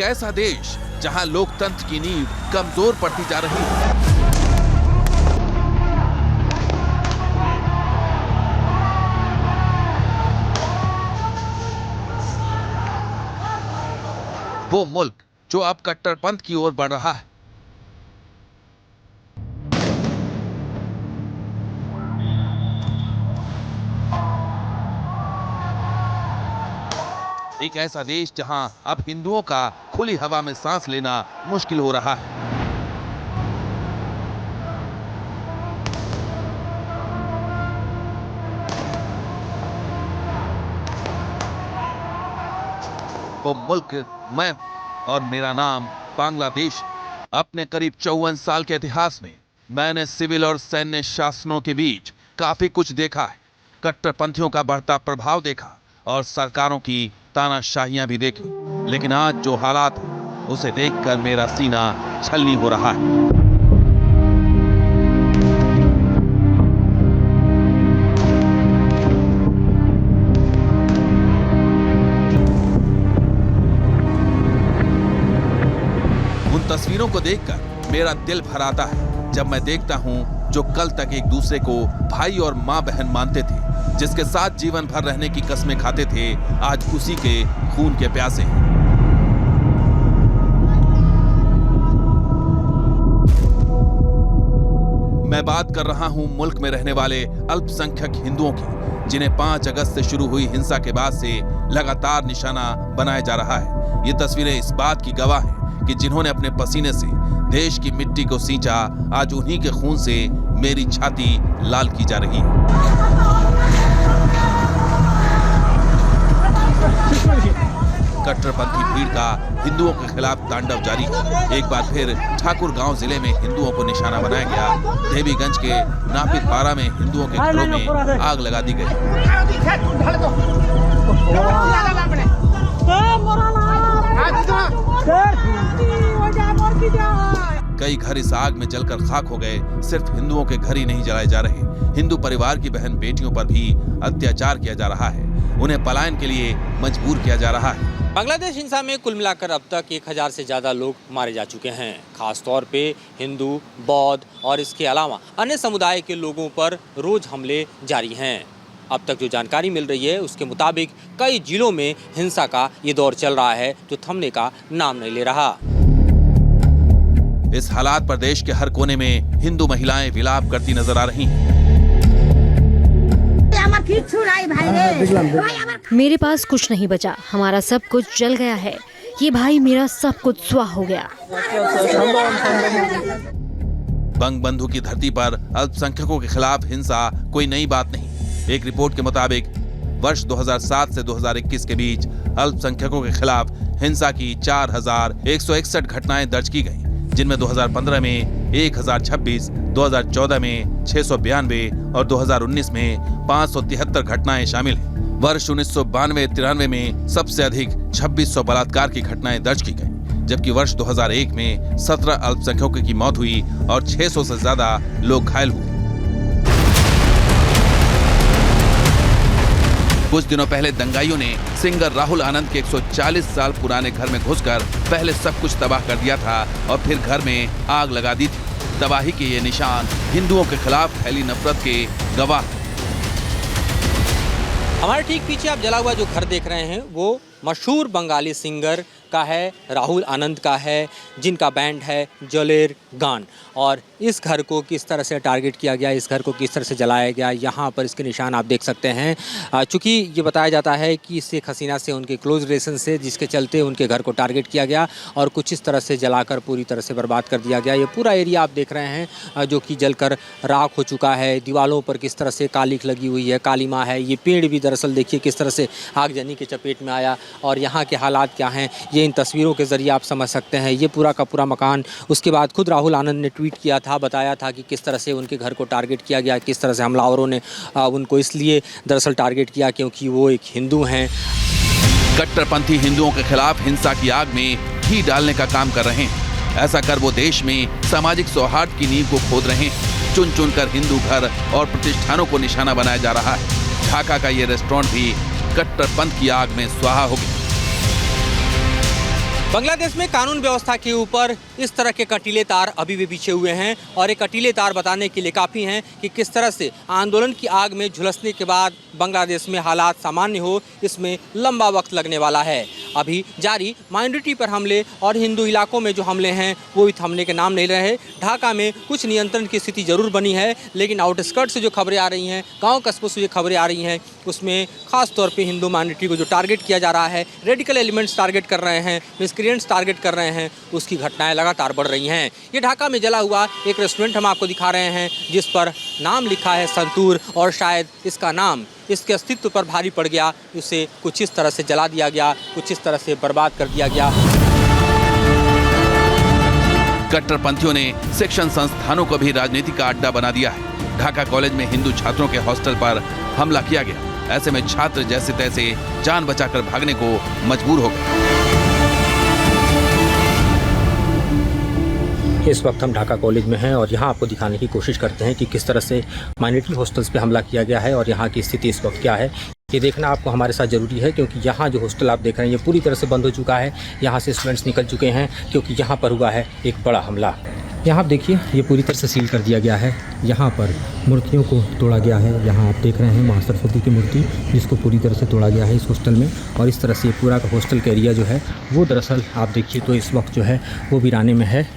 ऐसा देश जहां लोकतंत्र की नींव कमजोर पड़ती जा रही है। वो मुल्क जो अब कट्टरपंथ की ओर बढ़ रहा है। एक ऐसा देश जहां अब हिंदुओं का खुली हवा में सांस लेना मुश्किल हो रहा है। वो मुल्क मैं और मेरा नाम बांग्लादेश। अपने करीब 54 साल के इतिहास में मैंने सिविल और सैन्य शासनों के बीच काफी कुछ देखा है। कट्टरपंथियों का बढ़ता प्रभाव देखा और सरकारों की तानाशाहियां भी देखी, लेकिन आज जो हालात है उसे देखकर मेरा सीना छलनी हो रहा है। उन तस्वीरों को देखकर मेरा दिल भर आता है जब मैं देखता हूं जो कल तक एक दूसरे को भाई और मां बहन मानते थे, जिसके साथ जीवन भर रहने की कस्में खाते थे, आज उसी के खून के प्यासे हैं। मैं बात कर रहा हूं मुल्क में रहने वाले अल्पसंख्यक हिंदुओं की, जिन्हें 5 अगस्त से शुरू हुई हिंसा के बाद से लगातार निशाना बनाया जा रहा है। ये तस्वीरें इस बात की गवाह हैं कि जिन्होंने अपने पसीने से देश की मिट्टी को सींचा, आज उन्हीं के खून से मेरी छाती लाल की जा रही है। कट्टरपंथी भीड़ का हिंदुओं के खिलाफ तांडव जारी है। एक बार फिर ठाकुर गांव जिले में हिंदुओं को निशाना बनाया गया। देवीगंज के नापित पारा में हिंदुओं के घरों में आग लगा दी गई। कई घर इस आग में जलकर खाक हो गए। सिर्फ हिंदुओं के घर ही नहीं जलाए जा रहे, हिंदू परिवार की बहन बेटियों पर भी अत्याचार किया जा रहा है। उन्हें पलायन के लिए मजबूर किया जा रहा है। बांग्लादेश हिंसा में कुल मिलाकर अब तक 1000 से ज़्यादा लोग मारे जा चुके हैं। खास तौर पे हिंदू, बौद्ध और इसके अलावा अन्य समुदाय के लोगों पर रोज हमले जारी हैं। अब तक जो जानकारी मिल रही है उसके मुताबिक कई जिलों में हिंसा का ये दौर चल रहा है जो थमने का नाम नहीं ले रहा। इस हालात पर देश के हर कोने में हिंदू महिलाएं विलाप करती नजर आ रही हैं। मेरे पास कुछ नहीं बचा, हमारा सब कुछ जल गया है। ये भाई मेरा सब कुछ स्वाह हो गया। बंगबंधु की धरती पर अल्पसंख्यकों के खिलाफ हिंसा कोई नई बात नहीं। एक रिपोर्ट के मुताबिक वर्ष 2007 से 2021 के बीच अल्पसंख्यकों के खिलाफ हिंसा की 4161 घटनाएं दर्ज की गईं, जिनमें 2015 में 1026, 2014 में 692 और 2019 में 573 घटनाएं शामिल हैं। वर्ष 1992-93 में सबसे अधिक 2600 बलात्कार की घटनाएं दर्ज की गईं, जबकि वर्ष 2001 में 17 अल्पसंख्यकों की मौत हुई और 600 से ज्यादा लोग घायल हुए। कुछ दिनों पहले दंगाइयों ने सिंगर राहुल आनंद के 140 साल पुराने घर में घुसकर पहले सब कुछ तबाह कर दिया था और फिर घर में आग लगा दी थी। तबाही के ये निशान हिंदुओं के खिलाफ फैली नफरत के गवाह। हमारे ठीक पीछे आप जला हुआ जो घर देख रहे हैं वो मशहूर बंगाली सिंगर का है, राहुल आनंद का है, जिनका बैंड है जलेर गान। और इस घर को किस तरह से टारगेट किया गया, इस घर को किस तरह से जलाया गया, यहाँ पर इसके निशान आप देख सकते हैं। चूँकि ये बताया जाता है कि शेख हसीना से उनके क्लोज रिलेशन से, जिसके चलते उनके घर को टारगेट किया गया और कुछ इस तरह से जलाकर पूरी तरह से बर्बाद कर दिया गया। ये पूरा एरिया आप देख रहे हैं जो कि जलकर राख हो चुका है। दीवारों पर किस तरह से कालिख लगी हुई है, कालीमा है। ये पेड़ भी दरअसल देखिए किस तरह से आगजनी के चपेट में आया और यहाँ के हालात क्या हैं ये इन तस्वीरों के ज़रिए आप समझ सकते हैं। ये पूरा का पूरा मकान, उसके बाद खुद राहुल आनंद ने ट्वीट किया था, बताया था कि किस तरह से उनके घर को टारगेट किया गया, किस तरह से हमलावरों ने उनको इसलिए दरअसल टारगेट किया क्योंकि वो एक हिंदू हैं। कट्टरपंथी हिंदुओं के खिलाफ हिंसा की आग में घी डालने का काम कर रहे हैं। ऐसा कर वो देश में सामाजिक सौहार्द की नींव को खोद रहे हैं। चुन चुन कर हिंदू घर और प्रतिष्ठानों को निशाना बनाया जा रहा है। ढाका का ये रेस्टोरेंट भी कट्टरपंथ की आग में स्वाहा हो गया। बांग्लादेश में कानून व्यवस्था के ऊपर इस तरह के कटीले तार अभी भी बिछे हुए हैं और ये कटीले तार बताने के लिए काफ़ी हैं कि किस तरह से आंदोलन की आग में झुलसने के बाद बांग्लादेश में हालात सामान्य हो, इसमें लंबा वक्त लगने वाला है। अभी जारी माइनॉरिटी पर हमले और हिंदू इलाकों में जो हमले हैं वो भी थमने के नाम नहीं रहे। ढाका में कुछ नियंत्रण की स्थिति जरूर बनी है, लेकिन आउटस्कर्ट से जो खबरें आ रही हैं, गाँव कस्बों से जो खबरें आ रही हैं, उसमें खास तौर पर हिंदू माइनॉरिटी को जो टारगेट किया जा रहा है, रेडिकल एलिमेंट्स टारगेट कर रहे हैं, मिसक्रिएंट्स टारगेट कर रहे हैं, उसकी घटनाएं लगातार बढ़ रही हैं। ये ढाका में जला हुआ एक रेस्टोरेंट हम आपको दिखा रहे हैं, जिस पर नाम लिखा है संतूर, और शायद इसका नाम इसके अस्तित्व पर भारी पड़ गया। उसे कुछ इस तरह से जला दिया गया, कुछ इस तरह से बर्बाद कर दिया गया। कट्टरपंथियों ने शिक्षण संस्थानों को भी राजनीति का अड्डा बना दिया है। ढाका कॉलेज में हिंदू छात्रों के हॉस्टल पर हमला किया गया। ऐसे में छात्र जैसे तैसे जान बचाकर भागने को मजबूर हो गए। इस वक्त हम ढाका कॉलेज में हैं और यहाँ आपको दिखाने की कोशिश करते हैं कि किस तरह से माइनॉरिटी हॉस्टल्स पे हमला किया गया है और यहाँ की स्थिति इस वक्त क्या है। ये देखना आपको हमारे साथ ज़रूरी है, क्योंकि यहाँ जो हॉस्टल आप देख रहे हैं ये पूरी तरह से बंद हो चुका है। यहाँ से स्टूडेंट्स निकल चुके हैं, क्योंकि यहाँ पर हुआ है एक बड़ा हमला। यहाँ आप देखिए, ये पूरी तरह से सील कर दिया गया है। यहाँ पर मूर्तियों को तोड़ा गया है। यहाँ आप देख रहे हैं मां सरस्वती की मूर्ति, जिसको पूरी तरह से तोड़ा गया है इस हॉस्टल में। और इस तरह से पूरा का हॉस्टल का एरिया जो है वो दरअसल आप देखिए तो इस वक्त जो है वो वीराने में है।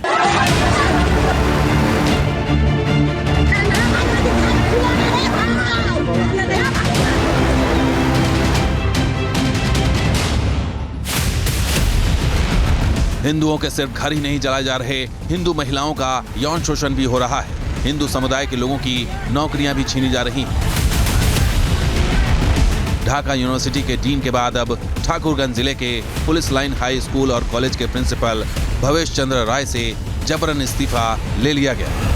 हिंदुओं के सिर्फ घर ही नहीं जलाए जा रहे, हिंदू महिलाओं का यौन शोषण भी हो रहा है। हिंदू समुदाय के लोगों की नौकरियां भी छीनी जा रही हैं। ढाका यूनिवर्सिटी के डीन के बाद अब ठाकुरगंज जिले के पुलिस लाइन हाई स्कूल और कॉलेज के प्रिंसिपल भवेश चंद्र राय से जबरन इस्तीफा ले लिया गया।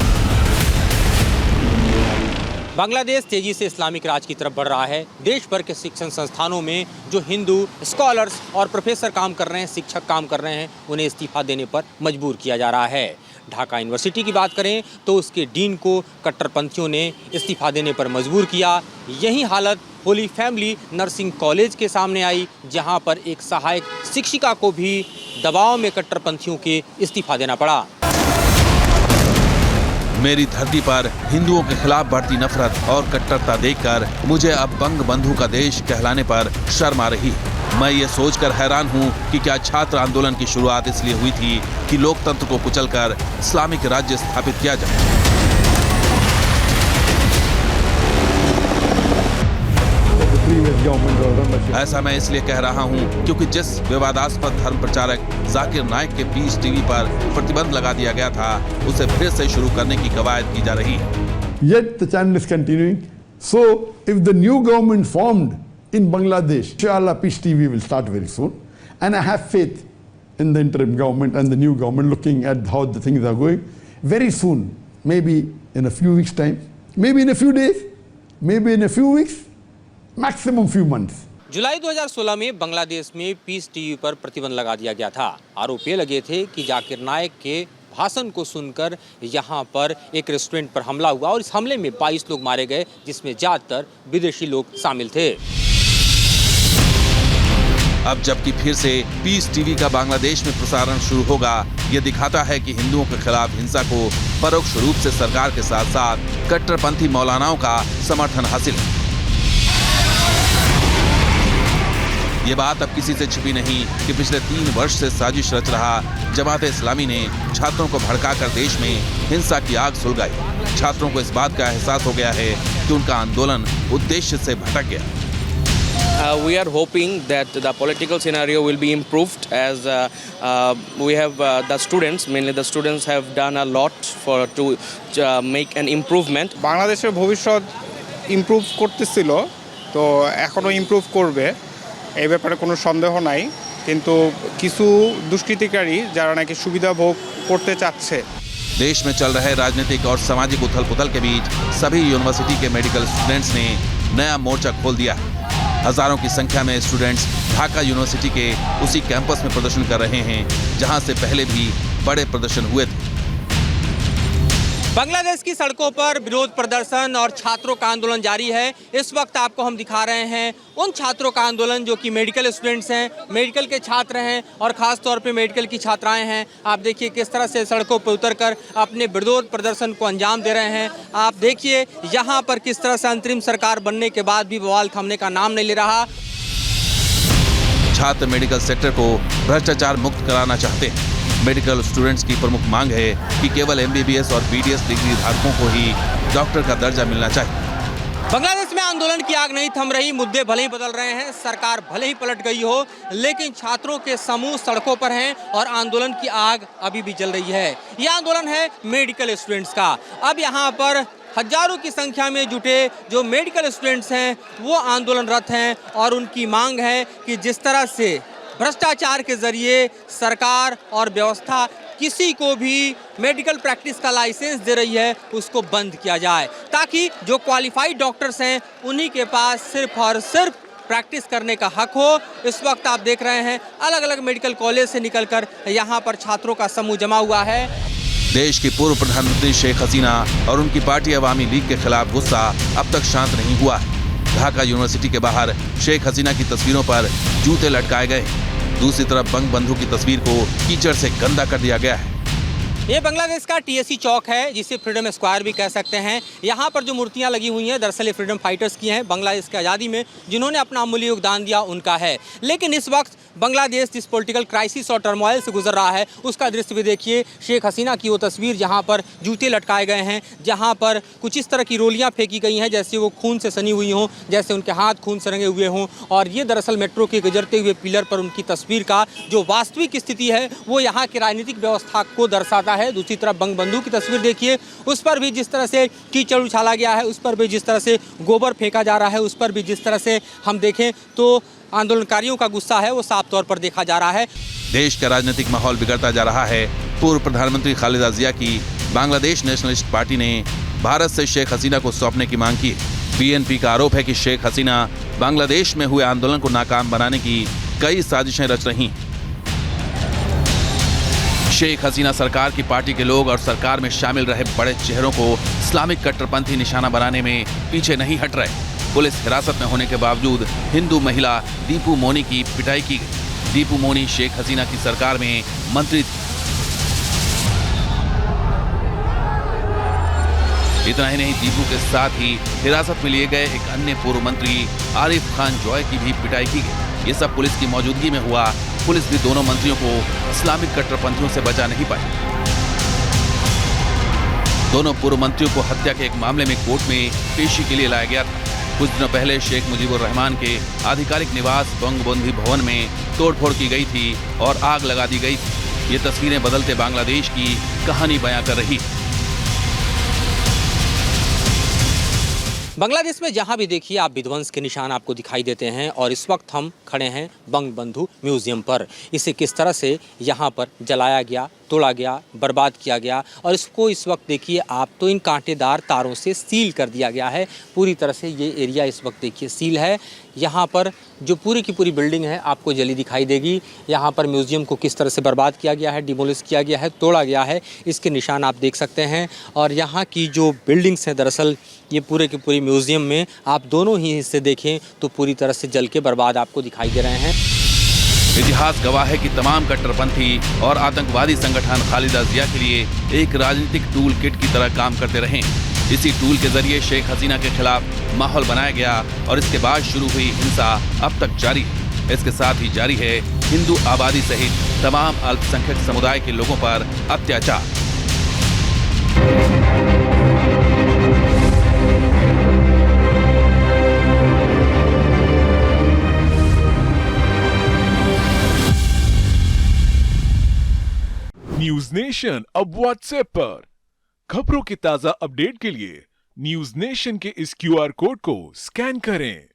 बांग्लादेश तेजी से इस्लामिक राज की तरफ बढ़ रहा है। देश भर के शिक्षण संस्थानों में जो हिंदू स्कॉलर्स और प्रोफेसर काम कर रहे हैं, शिक्षक काम कर रहे हैं, उन्हें इस्तीफा देने पर मजबूर किया जा रहा है। ढाका यूनिवर्सिटी की बात करें तो उसके डीन को कट्टरपंथियों ने इस्तीफा देने पर मजबूर किया। यही हालत होली फैमिली नर्सिंग कॉलेज के सामने आई, जहां पर एक सहायक शिक्षिका को भी दबाव में कट्टरपंथियों के इस्तीफा देना पड़ा। मेरी धरती पर हिंदुओं के खिलाफ बढ़ती नफरत और कट्टरता देखकर मुझे अब बंग बंधु का देश कहलाने पर शर्म आ रही है। मैं ये सोचकर हैरान हूँ कि क्या छात्र आंदोलन की शुरुआत इसलिए हुई थी कि लोकतंत्र को कुचलकर इस्लामिक राज्य स्थापित किया जाए। ऐसा मैं इसलिए कह रहा हूं क्योंकि जिस विवादास्पद धर्म प्रचारक जाकिर नाइक के पीस टीवी पर प्रतिबंध लगा दिया गया था, उसे फिर से शुरू करने की कवायद की जा रही है। Yet the channel is continuing. So if the new government formed in Bangladesh, inshallah Peace TV will start very soon, and I have faith in the interim government and the new government looking at how the things are going. Very soon, maybe in a few weeks' time, maybe in a few days, maybe in a few weeks, maximum few months. जुलाई 2016 में बांग्लादेश में piece TV पर प्रतिबंध लगा दिया गया था। आरोप ये लगे थे कि जाकिर नाइक के भाषण को सुनकर यहाँ पर एक रेस्टोरेंट पर हमला हुआ और इस हमले में 22 लोग मारे गए, जिसमें ज़्यादातर विदेशी लोग शामिल थे। अब जबकि फिर से पीस टीवी का बांग्लादेश में प्रसारण शुरू होगा, ये दिखाता है कि हिंदुओं के खिलाफ हिंसा को परोक्ष रूप से सरकार के साथ साथ कट्टरपंथी मौलानाओं का समर्थन हासिल है। ये बात अब किसी से छिपी नहीं कि पिछले 3 वर्ष से साजिश रच रहा जमात इस्लामी ने छात्रों को भड़काकर देश में हिंसा की आग सुलगाई। छात्रों को इस बात का एहसास हो गया है कि उनका आंदोलन उद्देश्य से भटक गया। We are hoping that the political scenario will be improved as we have the students, mainly the students have done a lot to make an improvement. বাংলাদেশের ভবিষ্যৎ ইমপ্রুভ করতেছিল, তো এখনো ইমপ্রুভ করবে, এই ব্যাপারে কোনো সন্দেহ নাই। কিন্তু কিছু দুষ্কৃতিকারী যারা নাকি সুবিধা ভোগ করতে চাচ্ছে। देश में चल रहे राजनीतिक और सामाजिक उथल-पुथल के बीच सभी यूनिवर्सिटी के मेडिकल स्टूडेंट्स ने नया मोर्चा खोल दिया है। हजारों की संख्या में स्टूडेंट्स ढाका यूनिवर्सिटी के उसी कैंपस में प्रदर्शन कर रहे हैं जहां से पहले भी बड़े प्रदर्शन हुए थे। बांग्लादेश की सड़कों पर विरोध प्रदर्शन और छात्रों का आंदोलन जारी है। इस वक्त आपको हम दिखा रहे हैं उन छात्रों का आंदोलन जो कि मेडिकल स्टूडेंट्स हैं, मेडिकल के छात्र हैं और ख़ास तौर पे मेडिकल की छात्राएं हैं। आप देखिए किस तरह से सड़कों पर उतरकर अपने विरोध प्रदर्शन को अंजाम दे रहे हैं। आप देखिए यहाँ पर किस तरह से अंतरिम सरकार बनने के बाद भी बवाल थमने का नाम नहीं ले रहा। छात्र मेडिकल सेक्टर को भ्रष्टाचार मुक्त कराना चाहते हैं। मेडिकल स्टूडेंट्स की प्रमुख मांग है कि केवल एमबीबीएस और बीडीएस डिग्री धारकों को ही डॉक्टर का दर्जा मिलना चाहिए। बांग्लादेश में आंदोलन की आग नहीं थम रही। मुद्दे भले ही बदल रहे हैं, सरकार भले ही पलट गई हो, लेकिन छात्रों के समूह सड़कों पर हैं और आंदोलन की आग अभी भी जल रही है। यह आंदोलन है मेडिकल स्टूडेंट्स का। अब यहाँ पर हजारों की संख्या में जुटे जो मेडिकल स्टूडेंट्स हैं वो आंदोलनरत हैं और उनकी मांग है कि जिस तरह से भ्रष्टाचार के जरिए सरकार और व्यवस्था किसी को भी मेडिकल प्रैक्टिस का लाइसेंस दे रही है उसको बंद किया जाए, ताकि जो क्वालिफाइड डॉक्टर्स हैं उन्हीं के पास सिर्फ और सिर्फ प्रैक्टिस करने का हक हो। इस वक्त आप देख रहे हैं अलग अलग मेडिकल कॉलेज से निकलकर यहाँ पर छात्रों का समूह जमा हुआ है। देश की पूर्व प्रधानमंत्री शेख हसीना और उनकी पार्टी अवामी लीग के खिलाफ गुस्सा अब तक शांत नहीं हुआ है। ढाका यूनिवर्सिटी के बाहर शेख हसीना की तस्वीरों पर जूते लटकाए गए। दूसरी तरफ बंग बंधु की तस्वीर को कीचड़ से गंदा कर दिया गया है। ये बांग्लादेश का टीएससी चौक है, जिसे फ्रीडम स्क्वायर भी कह सकते हैं। यहाँ पर जो मूर्तियाँ लगी हुई हैं दरअसल ये फ्रीडम फाइटर्स की हैं, बांग्लादेश की आज़ादी में जिन्होंने अपना अमूल्य योगदान दिया उनका है। लेकिन इस वक्त बांग्लादेश जिस पॉलिटिकल क्राइसिस और टर्मोइल से गुजर रहा है उसका दृश्य भी देखिए। शेख हसीना की वो तस्वीर जहाँ पर जूते लटकाए गए हैं, जहाँ पर कुछ इस तरह की रोलियाँ फेंकी गई हैं जैसे वो खून से सनी हुई हों, जैसे उनके हाथ खून से रंगे हुए हों। और ये दरअसल मेट्रो के गुजरते हुए पिलर पर उनकी तस्वीर का जो वास्तविक स्थिति है वो यहाँ की राजनीतिक व्यवस्था को दर्शाता है। दूसरी तरफ बंग बंधु की तस्वीर देखिए, उस पर भी जिस तरह से कीचड़ उछाला गया है, उस पर भी जिस तरह से गोबर फेंका जा रहा है, उस पर भी जिस तरह से हम देखें तो आंदोलनकारियों का गुस्सा है वो साफ तौर पर देखा जा रहा है। देश का राजनीतिक माहौल बिगड़ता जा रहा है। पूर्व प्रधानमंत्री खालिदा जिया की बांग्लादेश नेशनलिस्ट पार्टी ने भारत से शेख हसीना को सौंपने की मांग की। बीएनपी का आरोप है कि शेख हसीना बांग्लादेश में हुए आंदोलन को नाकाम बनाने की कई साजिशें रच रही। शेख हसीना सरकार की पार्टी के लोग और सरकार में शामिल रहे बड़े चेहरों को इस्लामिक कट्टरपंथी निशाना बनाने में पीछे नहीं हट रहे। पुलिस हिरासत में होने के बावजूद हिंदू महिला दीपू मोनी की पिटाई की गई। दीपू मोनी शेख हसीना की सरकार में मंत्री थी। इतना ही नहीं, दीपू के साथ ही हिरासत में लिए गए एक अन्य पूर्व मंत्री आरिफ खान जॉय की भी पिटाई की गई। ये सब पुलिस की मौजूदगी में हुआ। पुलिस भी दोनों मंत्रियों को इस्लामिक कट्टरपंथियों से बचा नहीं पाई। दोनों पूर्व मंत्रियों को हत्या के एक मामले में कोर्ट में पेशी के लिए लाया गया था। कुछ दिनों पहले शेख मुजीबुर रहमान के आधिकारिक निवास बंगबंधु भवन में तोड़फोड़ की गई थी और आग लगा दी गई थी। ये तस्वीरें बदलते बांग्लादेश की कहानी बयां कर रही। बांग्लादेश में जहां भी देखिए आप विध्वंस के निशान आपको दिखाई देते हैं और इस वक्त हम खड़े हैं बंग बंधु म्यूजियम पर। इसे किस तरह से यहाँ पर जलाया गया, तोड़ा गया, बर्बाद किया गया और इसको इस वक्त देखिए आप तो इन कांटेदार तारों से सील कर दिया गया है। पूरी तरह से ये एरिया इस वक्त देखिए सील है। यहाँ पर जो पूरी की पूरी बिल्डिंग है आपको जली दिखाई देगी। यहाँ पर म्यूज़ियम को किस तरह से बर्बाद किया गया है, डिमोलिश किया गया है, तोड़ा गया है, इसके निशान आप देख सकते हैं। और यहाँ की जो बिल्डिंग्स हैं दरअसल ये पूरे के पूरे म्यूज़ियम में आप दोनों ही हिस्से देखें तो पूरी तरह से जल के बर्बाद आपको दिखाई दे रहे हैं। इतिहास गवाह है कि तमाम कट्टरपंथी और आतंकवादी संगठन खालिदा जिया के लिए एक राजनीतिक टूल किट की तरह काम करते रहे। इसी टूल के जरिए शेख हसीना के खिलाफ माहौल बनाया गया और इसके बाद शुरू हुई हिंसा अब तक जारी है। इसके साथ ही जारी है हिंदू आबादी सहित तमाम अल्पसंख्यक समुदाय के लोगों पर अत्याचार। न्यूज नेशन अब व्हाट्सएप पर खबरों की ताजा अपडेट के लिए न्यूज नेशन के इस क्यूआर कोड को स्कैन करें।